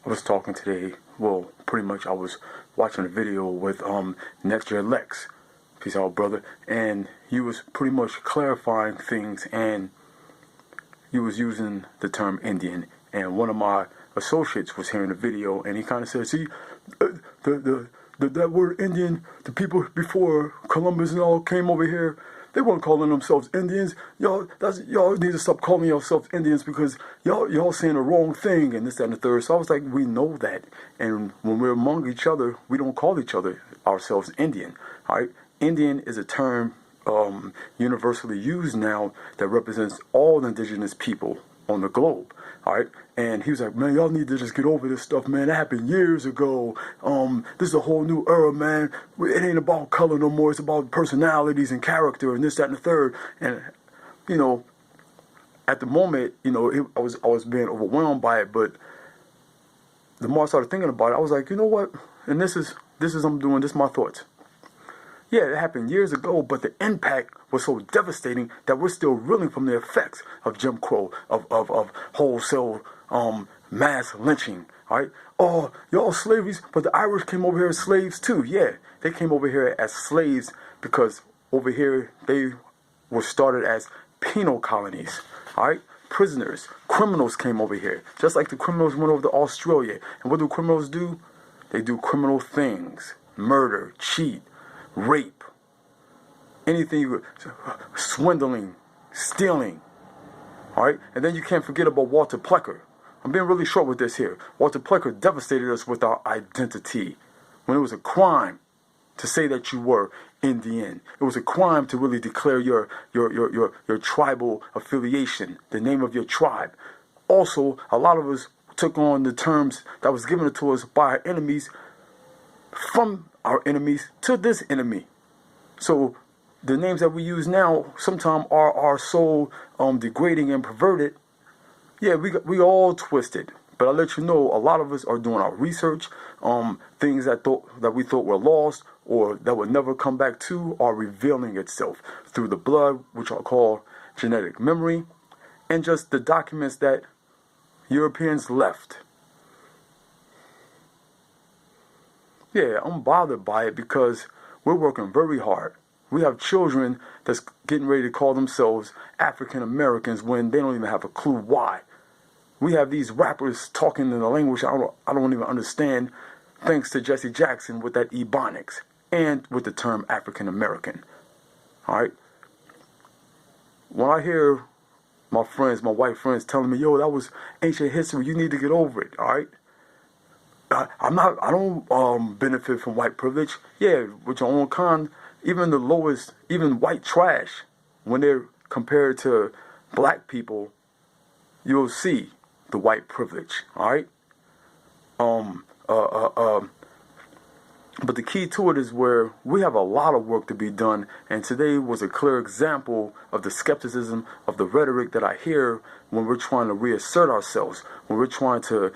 I was talking today, well, pretty much I was watching a video with Next Year Lex, peace out brother, and he was pretty much clarifying things, and he was using the term Indian, and one of my associates was hearing the video, and he kind of said, see, that word Indian, the people before Columbus and all came over here, they weren't calling themselves Indians. Y'all need to stop calling yourselves Indians because y'all saying the wrong thing and this, that, and the third. So I was like, we know that. And when we're among each other, we don't call each other ourselves Indian. All right? Indian is a term universally used now that represents all indigenous people on the globe. All right, and he was like, man, y'all need to just get over this stuff, man. That happened years ago. This is a whole new era, man. It ain't about color no more. It's about personalities and character and this, that, and the third. And you know, at the moment, you know, I was being overwhelmed by it. But the more I started thinking about it, I was like, you know what? And this is I'm doing. This is my thoughts. Yeah, it happened years ago, but the impact was so devastating that we're still reeling from the effects of Jim Crow, of wholesale mass lynching. All right? Oh, y'all slaveries, but the Irish came over here as slaves too. Yeah, they came over here as slaves because over here they were started as penal colonies. All right? Prisoners, criminals came over here, just like the criminals went over to Australia. And what do criminals do? They do criminal things: murder, cheat, rape, anything, swindling, stealing. All right, and then you can't forget about Walter Plecker. I'm being really short with this here. Walter Plecker devastated us with our identity when it was a crime to say that you were Indian. It was a crime to really declare your tribal affiliation, the name of your tribe. Also, a lot of us took on the terms that was given to us by our enemies, from our enemies to this enemy. So the names that we use now sometimes are so degrading and perverted. Yeah, we all twisted. But I let you know, a lot of us are doing our research. Things that we thought were lost or that would never come back to are revealing itself through the blood, which I call genetic memory, and just the documents that Europeans left. Yeah, I'm bothered by it because we're working very hard. We have children that's getting ready to call themselves African Americans when they don't even have a clue why. We have these rappers talking in a language I don't even understand, thanks to Jesse Jackson with that Ebonics and with the term African American. All right. When I hear my friends, my white friends telling me, yo, that was ancient history, you need to get over it. All right. I don't benefit from white privilege. Yeah, with your own kind, even the lowest, even white trash, when they're compared to black people, you'll see the white privilege. All right. But the key to it is where we have a lot of work to be done, and today was a clear example of the skepticism of the rhetoric that I hear when we're trying to reassert ourselves, when we're trying to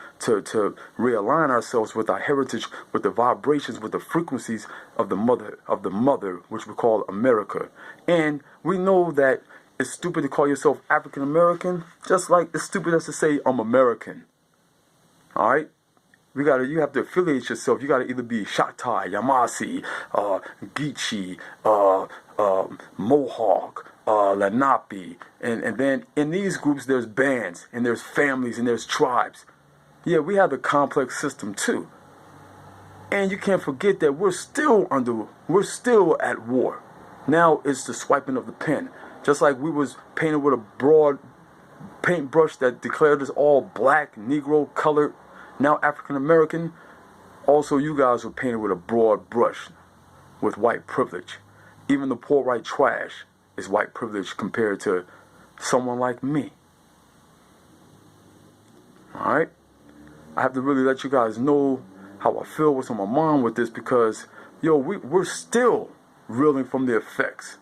realign ourselves with our heritage, with the vibrations, with the frequencies of the mother, which we call America. And we know that it's stupid to call yourself African American, just like it's stupid as to say I'm American. All right. You have to affiliate yourself. You got to either be Shatai, Yamasi, Geechee, Mohawk, Lenape, and then in these groups there's bands and there's families and there's tribes. Yeah, we have the complex system too. And you can't forget that we're still at war. Now it's the swiping of the pen. Just like we was painted with a broad paintbrush that declared us all black, Negro, colored, now African American. Also, you guys were painted with a broad brush with white privilege. Even the poor white trash is white privilege compared to someone like me. Alright? I have to really let you guys know how I feel, what's on my mind with this, because yo, we're still reeling from the effects.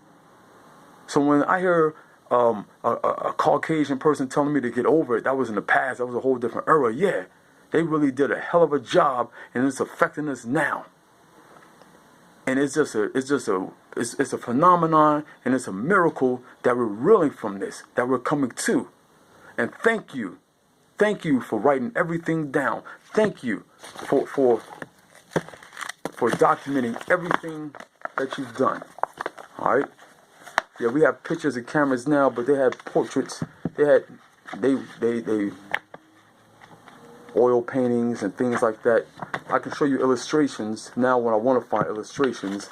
So when I hear a Caucasian person telling me to get over it, that was in the past, that was a whole different era. Yeah, they really did a hell of a job, and it's affecting us now. And it's a phenomenon, and it's a miracle that we're reeling from this, that we're coming to. And thank you Thank you for writing everything down. Thank you for documenting everything that you've done. All right. Yeah, we have pictures and cameras now, but they had portraits. They oil paintings and things like that. I can show you illustrations now. When I want to find illustrations,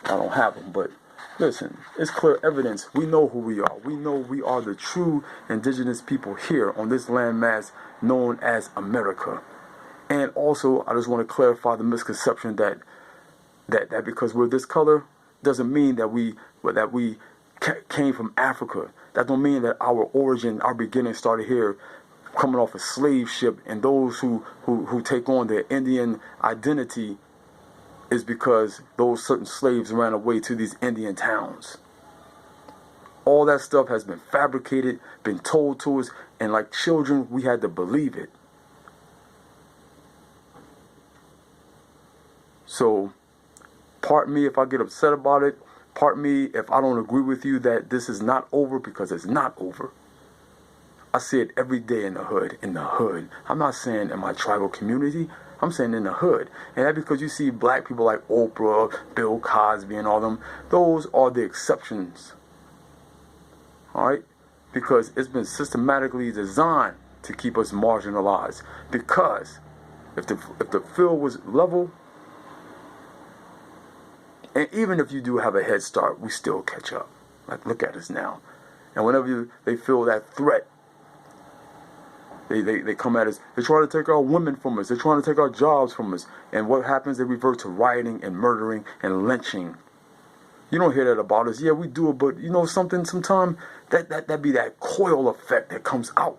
I don't have them. But listen, it's clear evidence. We know who we are. We know we are the true indigenous people here on this landmass known as America. And also, I just want to clarify the misconception that because we're this color doesn't mean that we came from Africa. That don't mean that our origin, our beginning started here, coming off a slave ship, and those who take on their Indian identity is because those certain slaves ran away to these Indian towns. All that stuff has been fabricated, been told to us, and like children, we had to believe it. So, pardon me if I get upset about it. Pardon me if I don't agree with you that this is not over, because it's not over. I see it every day in the hood. I'm not saying in my tribal community. I'm saying in the hood. And that's because you see black people like Oprah, Bill Cosby, and all them. Those are the exceptions. All right? Because it's been systematically designed to keep us marginalized. Because if the field was level, and even if you do have a head start, we still catch up. Like, look at us now. And whenever they feel that threat, they come at us. They try to take our women from us. They're trying to take our jobs from us. And what happens? They revert to rioting and murdering and lynching. You don't hear that about us. Yeah, we do it, but you know something? Sometimes that be that coil effect that comes out.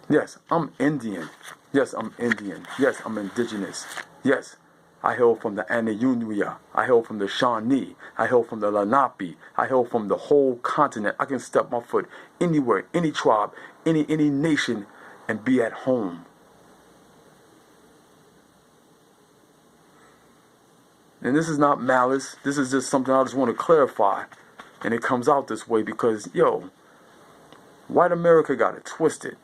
Yes, I'm Indian. Yes, I'm Indian. Yes, I'm indigenous. Yes, I hail from the NATIVSUNATION. I hail from the Shawnee. I hail from the Lenape. I hail from the whole continent. I can step my foot anywhere, any tribe, any nation, and be at home. And this is not malice. This is just something I just want to clarify. And it comes out this way because, yo, white America got it twisted.